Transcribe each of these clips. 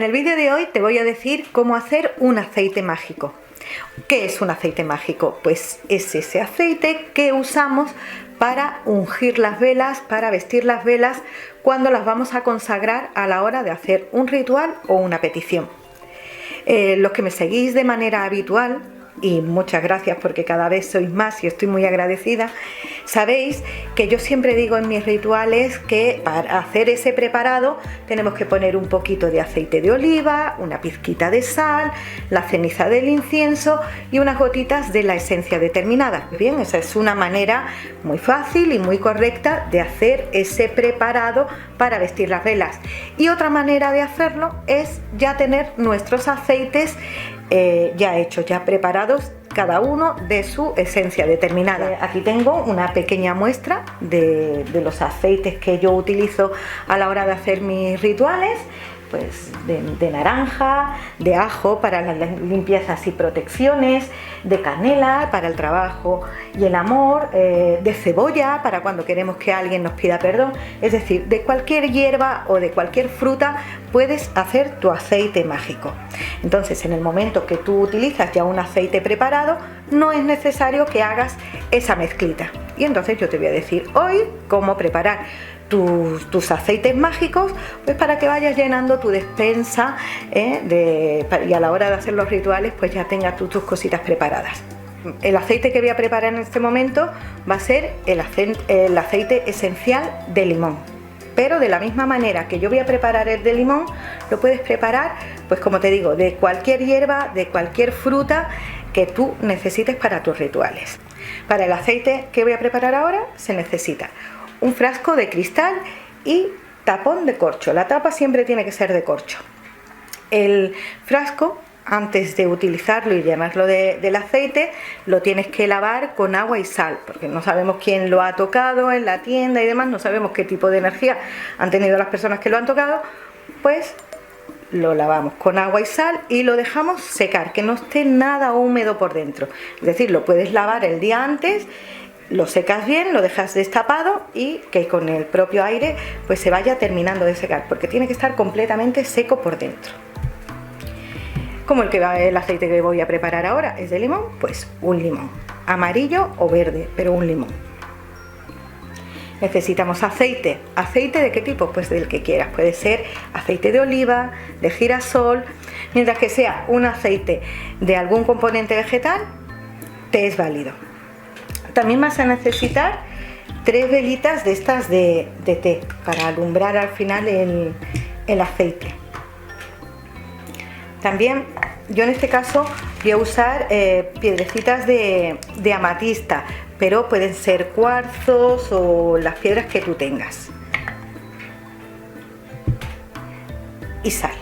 en el vídeo de hoy te voy a decir cómo hacer un aceite mágico. ¿Qué es un aceite mágico? Pues es ese aceite que usamos para ungir las velas, para vestir las velas cuando las vamos a consagrar a la hora de hacer un ritual o una petición. Los que me seguís de manera habitual, y muchas gracias porque cada vez sois más y estoy muy agradecida, sabéis que yo siempre digo en mis rituales que para hacer ese preparado tenemos que poner un poquito de aceite de oliva, una pizquita de sal, la ceniza del incienso y unas gotitas de la esencia determinada. Bien, esa es una manera muy fácil y muy correcta de hacer ese preparado para vestir las velas. Y otra manera de hacerlo es ya tener nuestros aceites ya hechos, ya preparados, cada uno de su esencia determinada. Aquí tengo una pequeña muestra de los aceites que yo utilizo a la hora de hacer mis rituales, pues de naranja, de ajo para las limpiezas y protecciones, de canela para el trabajo y el amor, de cebolla para cuando queremos que alguien nos pida perdón. Es decir, de cualquier hierba o de cualquier fruta puedes hacer tu aceite mágico. Entonces, en el momento que tú utilizas ya un aceite preparado, no es necesario que hagas esa mezclita. Y entonces yo te voy a decir hoy cómo preparar tus aceites mágicos, pues para que vayas llenando tu despensa y a la hora de hacer los rituales pues ya tengas tus cositas preparadas. El aceite que voy a preparar en este momento va a ser el aceite esencial de limón, pero de la misma manera que yo voy a preparar el de limón, lo puedes preparar, pues como te digo, de cualquier hierba, de cualquier fruta que tú necesites para tus rituales. Para el aceite que voy a preparar ahora se necesita un frasco de cristal y tapón de corcho. La tapa siempre tiene que ser de corcho. El frasco, antes de utilizarlo y llenarlo del aceite, lo tienes que lavar con agua y sal, porque no sabemos quién lo ha tocado en la tienda y demás, no sabemos qué tipo de energía han tenido las personas que lo han tocado, pues lo lavamos con agua y sal y lo dejamos secar, que no esté nada húmedo por dentro. Es decir, lo puedes lavar el día antes, lo secas bien, lo dejas destapado y que con el propio aire pues se vaya terminando de secar, porque tiene que estar completamente seco por dentro. Como el aceite que voy a preparar ahora es de limón, pues un limón, amarillo o verde, pero un limón. Necesitamos aceite. ¿Aceite de qué tipo? Pues del que quieras. Puede ser aceite de oliva, de girasol, mientras que sea un aceite de algún componente vegetal, te es válido. También vas a necesitar 3 velitas de estas de té para alumbrar al final el aceite. También yo en este caso voy a usar piedrecitas de amatista, pero pueden ser cuarzos o las piedras que tú tengas. Y sal.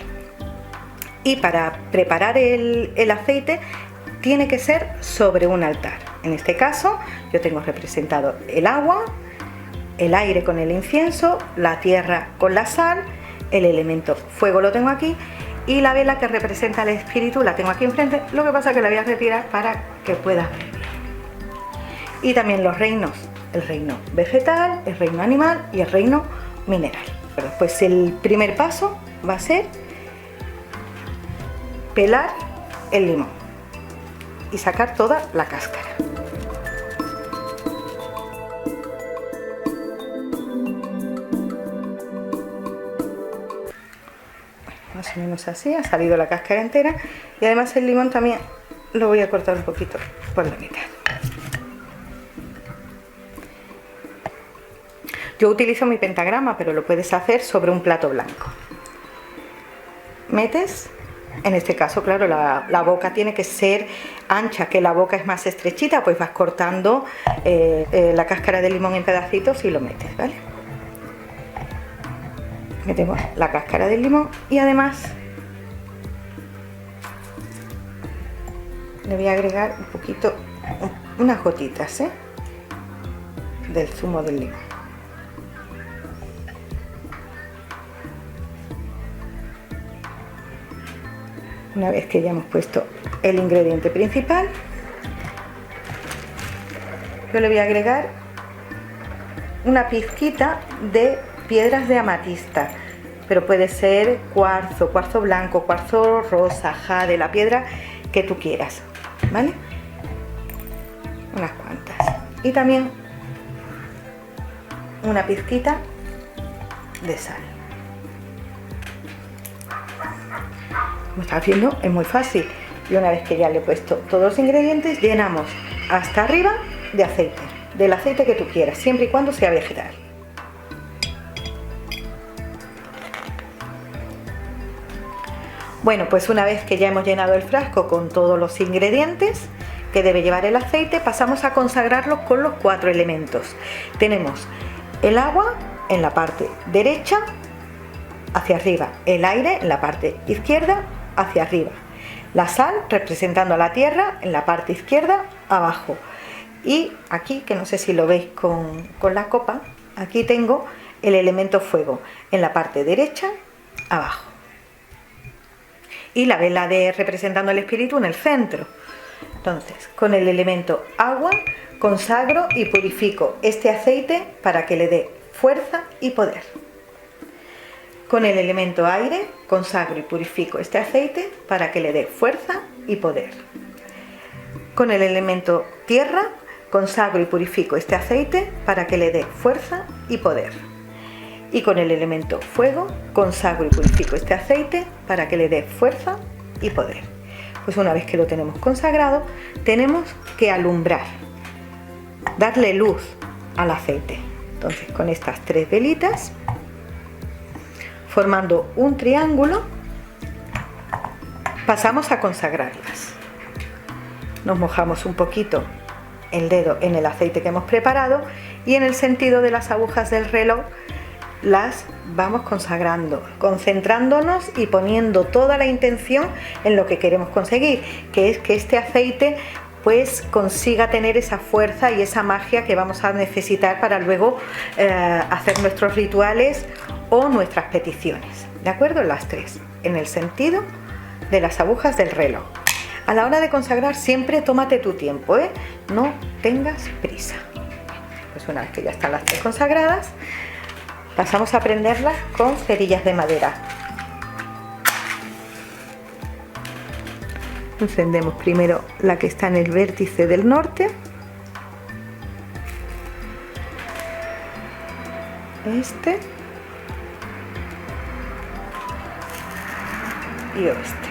Y para preparar el aceite tiene que ser sobre un altar. En este caso yo tengo representado el agua, el aire con el incienso, la tierra con la sal, el elemento fuego lo tengo aquí y la vela que representa el espíritu la tengo aquí enfrente. Lo que pasa es que la voy a retirar para que puedas ver bien. Y también los reinos, el reino vegetal, el reino animal y el reino mineral. Pues el primer paso va a ser pelar el limón y sacar toda la cáscara. Más o menos así, ha salido la cáscara entera y además el limón también lo voy a cortar un poquito por la mitad. Yo utilizo mi pentagrama, pero lo puedes hacer sobre un plato blanco. Metes, en este caso, claro, la boca tiene que ser ancha, que la boca es más estrechita, pues vas cortando la cáscara de limón en pedacitos y lo metes, ¿vale? Metemos la cáscara del limón y además le voy a agregar un poquito, unas gotitas del zumo del limón. Una vez que ya hemos puesto el ingrediente principal, yo le voy a agregar una pizquita de piedras de amatista, pero puede ser cuarzo, cuarzo blanco, cuarzo rosa, jade, la piedra que tú quieras, ¿vale? Unas cuantas. Y también una pizquita de sal. Como estás viendo, es muy fácil. Y una vez que ya le he puesto todos los ingredientes, llenamos hasta arriba de aceite, del aceite que tú quieras, siempre y cuando sea vegetal. Bueno, pues una vez que ya hemos llenado el frasco con todos los ingredientes que debe llevar el aceite, pasamos a consagrarlo con los 4 elementos. Tenemos el agua en la parte derecha hacia arriba, el aire en la parte izquierda hacia arriba, la sal representando a la tierra en la parte izquierda abajo, y aquí, que no sé si lo veis con la copa, aquí tengo el elemento fuego en la parte derecha abajo, y la vela representando al espíritu en el centro. Entonces, con el elemento agua consagro y purifico este aceite para que le dé fuerza y poder. Con el elemento aire consagro y purifico este aceite para que le dé fuerza y poder. Con el elemento tierra consagro y purifico este aceite para que le dé fuerza y poder. Y con el elemento fuego consagro y purifico este aceite para que le dé fuerza y poder. Pues una vez que lo tenemos consagrado, tenemos que alumbrar, darle luz al aceite. Entonces, con estas 3 velitas, formando un triángulo, pasamos a consagrarlas. Nos mojamos un poquito el dedo en el aceite que hemos preparado y en el sentido de las agujas del reloj las vamos consagrando, concentrándonos y poniendo toda la intención en lo que queremos conseguir, que es que este aceite pues consiga tener esa fuerza y esa magia que vamos a necesitar para luego hacer nuestros rituales o nuestras peticiones, ¿de acuerdo? Las 3, en el sentido de las agujas del reloj. A la hora de consagrar siempre tómate tu tiempo, no tengas prisa. Pues una vez que ya están las 3 consagradas, pasamos a prenderlas con cerillas de madera. Encendemos primero la que está en el vértice del norte, este y oeste.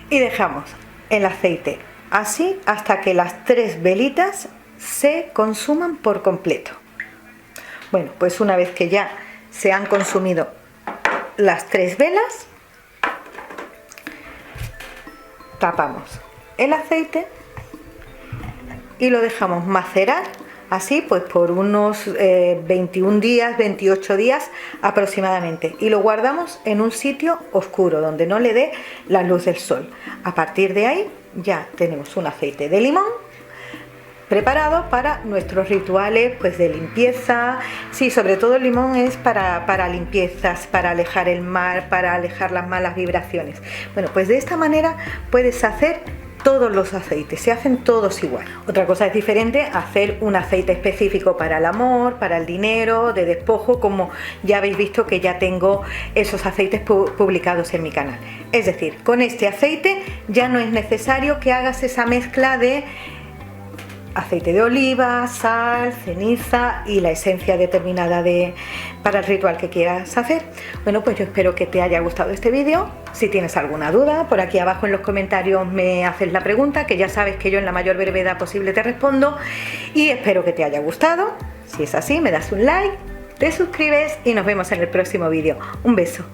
Y dejamos el aceite así hasta que las 3 velitas se consuman por completo. Bueno, pues una vez que ya se han consumido las 3 velas, tapamos el aceite y lo dejamos macerar así pues por unos 21 días, 28 días aproximadamente, y lo guardamos en un sitio oscuro donde no le dé la luz del sol. A partir de ahí ya tenemos un aceite de limón preparado para nuestros rituales pues de limpieza. Sí, sobre todo el limón es para limpiezas, para alejar el mal, para alejar las malas vibraciones. Bueno, pues de esta manera puedes hacer todos los aceites, se hacen todos igual. Otra cosa es diferente hacer un aceite específico para el amor, para el dinero, de despojo, como ya habéis visto que ya tengo esos aceites publicados en mi canal. Es decir, con este aceite ya no es necesario que hagas esa mezcla de aceite de oliva, sal, ceniza y la esencia determinada para el ritual que quieras hacer. Bueno, pues yo espero que te haya gustado este vídeo. Si tienes alguna duda, por aquí abajo en los comentarios me haces la pregunta, que ya sabes que yo en la mayor brevedad posible te respondo, y espero que te haya gustado. Si es así, me das un like, te suscribes y nos vemos en el próximo vídeo. Un beso.